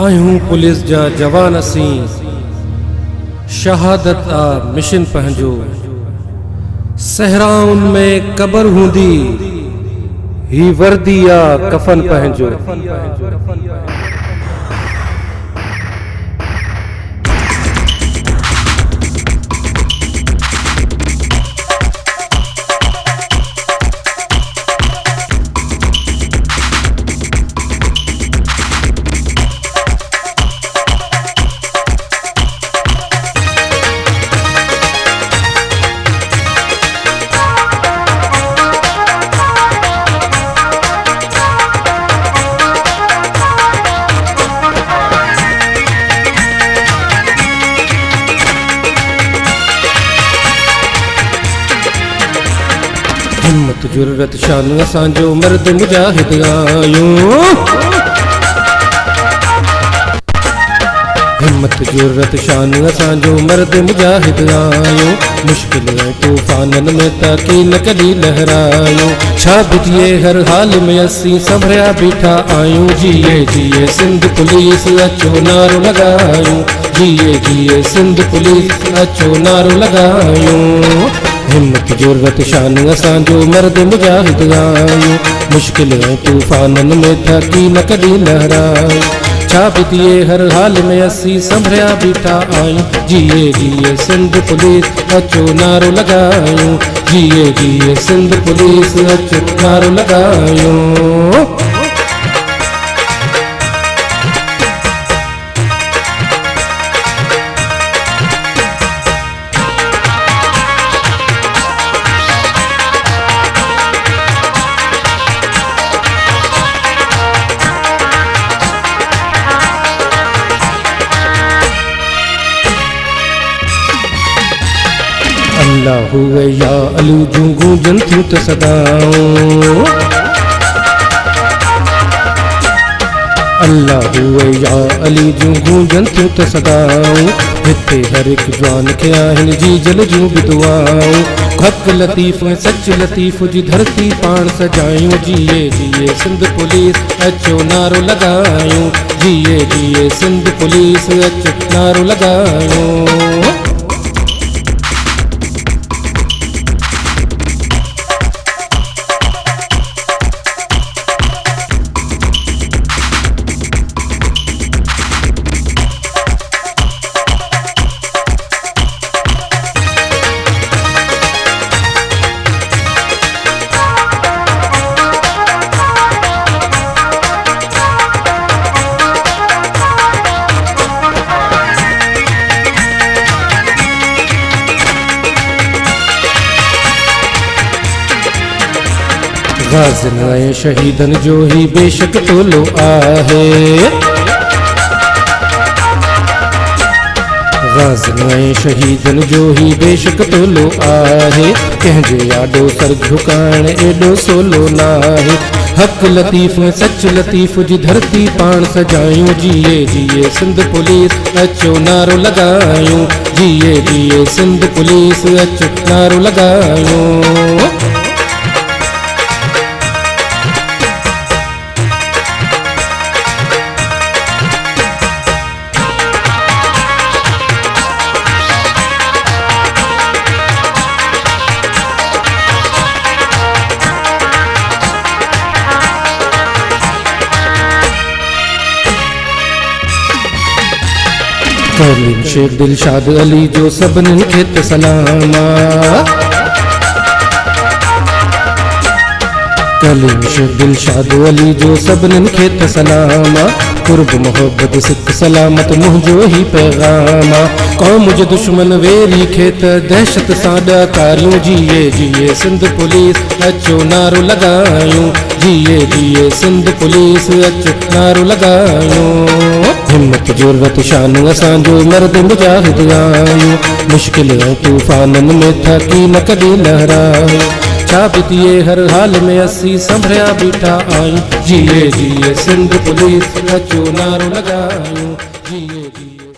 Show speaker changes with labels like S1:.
S1: आयूं पुलिस जा जवान असी शहादत आ मिशन पंहिंजो सहराउन में कबर हूंदी ही वर्दी आ कफन पंहिंजो। हिम्मत जुर्रत शान असांजो मर्द मुजाहिद आयूं। हिम्मत जुर्रत शान असांजो मर्द मुजाहिद आयूं। मुश्किल तूफानन में ताकी न कॾी लहरायूं। छाबिजिए हर हाल में असी संभरिया बीठा आयूं। जिए जिए सिंध पुलिस अचो नारो लगायूं। जिए जिए सिंध पुलिस अचो नारो लगायूं। हिम्मत जुर्रत शान असांजो मर्द मुजाहिद आयूं। मुश्किल तूफानन में थकी न कॾी लहरायूं। छाबिजिए हर हाल में असी संभरिया बीठा आयूं। जिए जिए सिंध पुलिस अचो नारो लगायूं। जिए जिए सिंध पुलिस अचो नारो लगायूं। अल्लाह हुए या अलू जूं गूंजन थियूं त सदाऊं। अल्लाह हुए या अली जूं गूंजन थियूं त सदाऊं। हिते हर एक जवान खे आहिनि जी जल जूं भी दुआऊं। हक लतीफ़ ऐं सच लतीफ़ जी धरती पाण सजायूं। जिए जिए सिंध पुलिस अचो नारो लगायूं। जिए जिए सिंध पुलिस अचो नारो लगायूं। गाज़िन ऐं शहीदन जो ही बेशक टोलो आहे। गाज़िन ऐं शहीदन जो ही बेशक टोलो आहे। कंहिंजे आॾो सर झुकाइण एॾो सोलो नाहे। हक लतीफ़ सच लतीफ़ जी धरती पाण सजायूं। जिए जिए सिंध पुलिस अचो नारो लगायूं। जिए जिए सिंध पुलिस अचो नारो लगायूं। कलीम शेख दिलशाद अली जो सभिनीनि खे त सलामा। कलीम शेख दिलशाद अली जो सभिनीनि खे त सलामा। कुर्ब मोहब्बत सिक सलामत मुंहिंजो ही पैगामा। कौम जो दुश्मन वेरी खे त दहशत सां ॾकारियूं। जिए जिए सिंध पुलिस अचो नारो लगायूं। जिए जिए सिंध पुलिस अचो नारो लगायूं। हिम्मत जुर्रत शान असांजो मर्द मुजाहिद आयूं। मुश्किल तूफानन में थकी न कॾी लहरायूं। छाबिजिए हर हाल में असी संभरिया बीठा आयूं। जिए जिए सिंध पुलिस अचो नारो लगायूं। जिए जिए